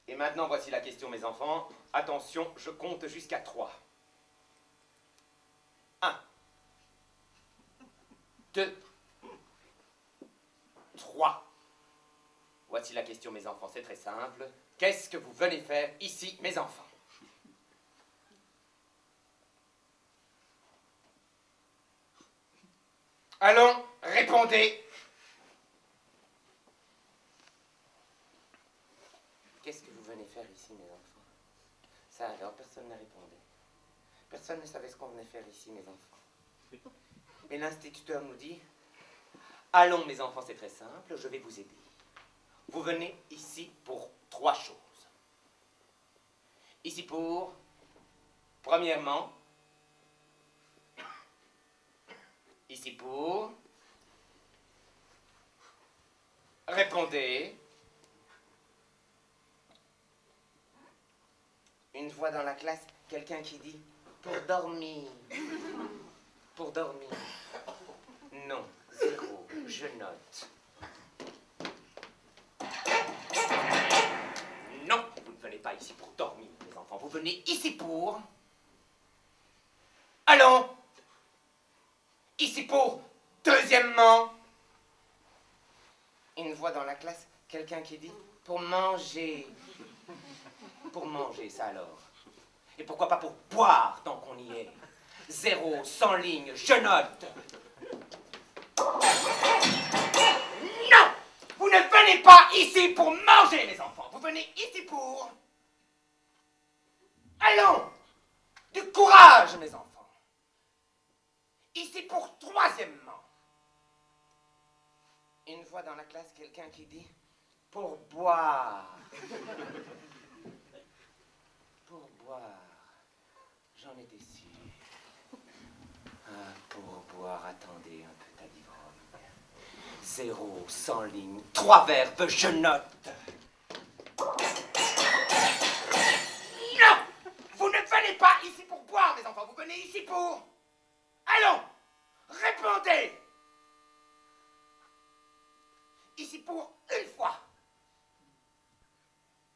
Et maintenant, voici la question, mes enfants. Attention, je compte jusqu'à 3. 1, 2, 3. Voici la question, mes enfants, c'est très simple. Qu'est-ce que vous venez faire ici, mes enfants? Allons, répondez. Qu'est-ce que vous venez faire ici, mes enfants? Ça alors, personne n'a répondu. Personne ne savait ce qu'on venait faire ici, mes enfants. Et l'instituteur nous dit, allons, mes enfants, c'est très simple, je vais vous aider. Vous venez ici pour 3 choses. Ici pour, premièrement, ici pour, répondez. Une fois dans la classe, quelqu'un qui dit, pour dormir. Pour dormir. Non, 0, je note. Non, vous ne venez pas ici pour dormir, mes enfants. Vous venez ici pour... Allons. Ici pour... Deuxièmement. Une fois dans la classe, quelqu'un qui dit, pour manger. Pour manger, ça alors. Et pourquoi pas pour boire, tant qu'on y est. 0, sans ligne, je note. Non! Vous ne venez pas ici pour manger, les enfants. Vous venez ici pour... Allons! Du courage, mes enfants. Ici pour troisièmement. Une fois dans la classe, quelqu'un qui dit... Pour boire. Pour boire. J'en étais sûr. Ah, pour boire, attendez un peu, t'as dit Rome. 0, sans ligne, 3 verbes, je note. Non! Vous ne venez pas ici pour boire, mes enfants, vous venez ici pour... Allons! Répondez! Ici pour 1 fois.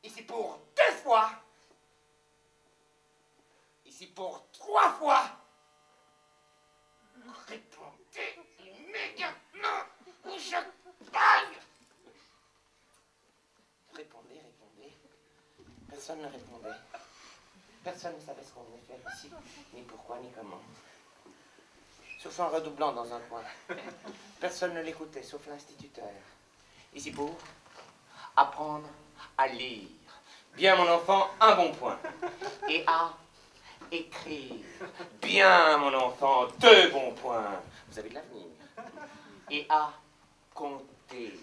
Ici pour 2 fois. Ici pour 3 fois. Répondez immédiatement ou je gagne. Répondez, répondez. Personne ne répondait. Personne ne savait ce qu'on venait faire ici, ni pourquoi, ni comment. Sauf un redoublant dans un coin. Personne ne l'écoutait, sauf l'instituteur. Ici pour apprendre à lire. Bien, mon enfant, un bon point. Et à écrire. Bien, mon enfant, 2 bons points. Vous avez de l'avenir. Et à compter.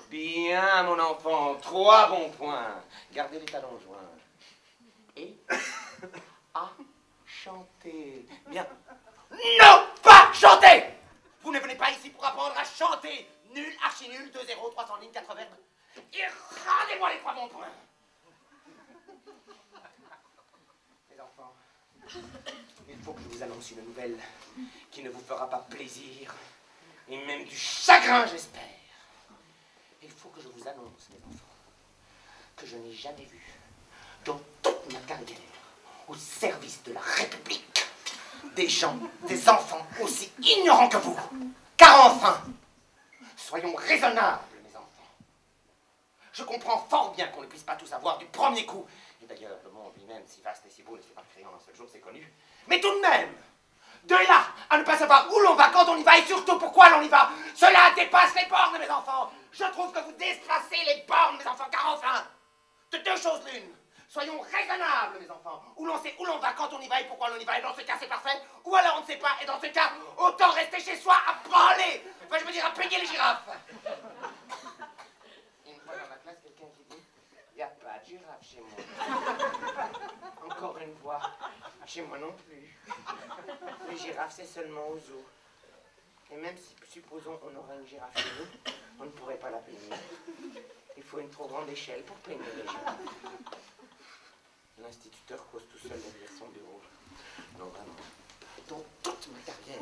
Bien, mon enfant, 3 bons points. Gardez les talons joints. Et à chanter. Bien. Non, pas chanter! Vous ne venez pas ici pour apprendre à chanter. Nul, archi nul, 2 0, 300 lignes, 4 verbes. Et rendez-moi les 3 bons points. Les enfants, il faut que je vous annonce une nouvelle qui ne vous fera pas plaisir, et même du chagrin, j'espère. Il faut que je vous annonce, mes enfants, que je n'ai jamais vu, dans toute ma carrière, au service de la République, des gens, des enfants aussi ignorants que vous. Car enfin, soyons raisonnables, mes enfants. Je comprends fort bien qu'on ne puisse pas tout savoir du premier coup. Et d'ailleurs, le monde lui-même, si vaste et si beau, ne s'est pas créé en un seul jour, c'est connu. Mais tout de même, de là à ne pas savoir où l'on va, quand on y va, et surtout pourquoi l'on y va, cela dépasse les bornes, mes enfants. Je trouve que vous dépassez les bornes, mes enfants, car enfin, de 2 choses l'une. Soyons raisonnables, mes enfants. Où l'on sait où l'on va, quand on y va et pourquoi l'on y va. Et dans ce cas, c'est parfait. Ou alors on ne sait pas. Et dans ce cas, autant rester chez soi à branler. Enfin, je veux dire, à payer les girafes. Une fois dans la classe, quelqu'un qui dit, il n'y a pas de girafe chez moi. Encore une fois, chez moi non plus. Les girafes, c'est seulement au zoo. Et même si, supposons, on aurait une girafe chez nous, on ne pourrait pas la peigner. Il faut une trop grande échelle pour peigner les girafes. L'instituteur cause tout seul derrière son bureau. Non, vraiment. Dans toute ma carrière.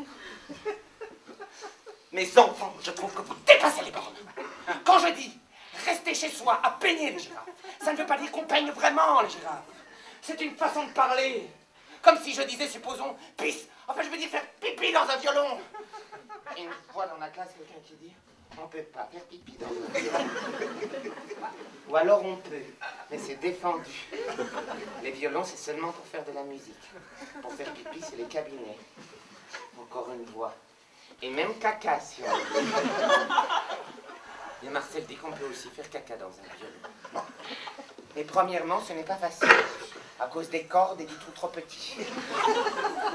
Mes enfants, je trouve que vous dépassez les bornes. Quand je dis rester chez soi à peigner les girafes. Ça ne veut pas dire qu'on peigne vraiment les girafes. C'est une façon de parler. Comme si je disais, supposons, pisse. Enfin, je veux dire faire pipi dans un violon. Et une fois dans la classe, quelqu'un qui dit, on ne peut pas faire pipi dans un violon. Ou alors on peut, mais c'est défendu. Les violons, c'est seulement pour faire de la musique. Pour faire pipi, c'est les cabinets. Encore une voix. Et même caca, si on veut. Et Marcel dit qu'on peut aussi faire caca dans un violon. Mais premièrement, ce n'est pas facile, à cause des cordes et du trou trop petit.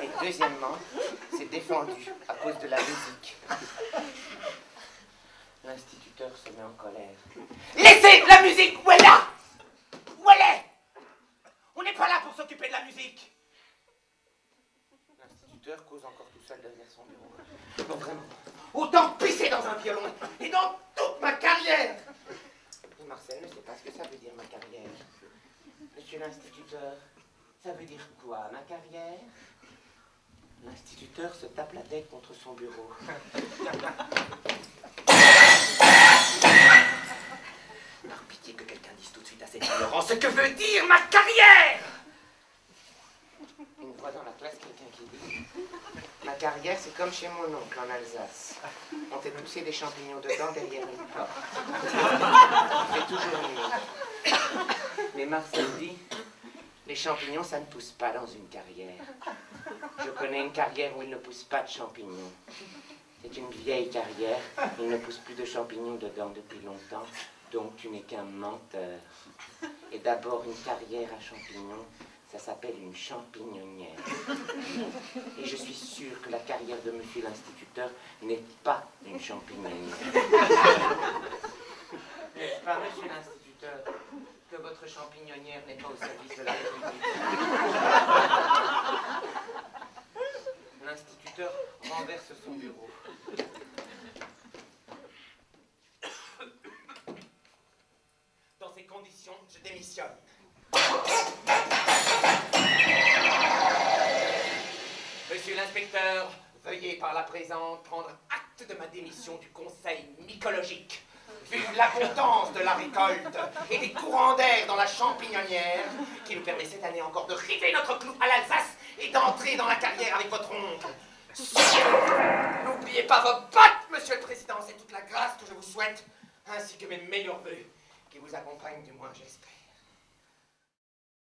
Et deuxièmement, c'est défendu, à cause de la musique. L'instituteur se met en colère. Laissez la musique où elle est là! Où elle est! On n'est pas là pour s'occuper de la musique! L'instituteur cause encore tout seul derrière son bureau. Non, vraiment, autant pisser dans un violon et dans toute ma carrière! Et Marcel ne sait pas ce que ça veut dire, ma carrière. Monsieur l'instituteur, ça veut dire quoi, ma carrière? L'instituteur se tape la tête contre son bureau. Par pitié que quelqu'un dise tout de suite à cette ignorance ce que veut dire ma carrière! Une fois dans la classe, quelqu'un qui dit ma carrière, c'est comme chez mon oncle en Alsace. On fait pousser des champignons dedans derrière une porte. Il fait toujours nuit. Mais Marcel dit les champignons, ça ne pousse pas dans une carrière. Je connais une carrière où il ne pousse pas de champignons. C'est une vieille carrière. Il ne pousse plus de champignons dedans depuis longtemps. Donc tu n'es qu'un menteur. Et d'abord, une carrière à champignons, ça s'appelle une champignonnière. Et je suis sûr que la carrière de monsieur l'instituteur n'est pas une champignonnière. N'est-ce pas, monsieur l'instituteur, que votre champignonnière n'est pas au service de la République? L'instituteur renverse son bureau. Dans ces conditions, je démissionne. Monsieur l'inspecteur, veuillez par la présente prendre acte de ma démission du conseil mycologique. Vu l'abondance de la récolte et des courants d'air dans la champignonnière, qui nous permet cette année encore de river notre clou à l'Alsace et d'entrer dans la carrière avec votre oncle. N'oubliez pas vos bottes, monsieur le président, c'est toute la grâce que je vous souhaite, ainsi que mes meilleurs vœux, qui vous accompagnent du moins, j'espère.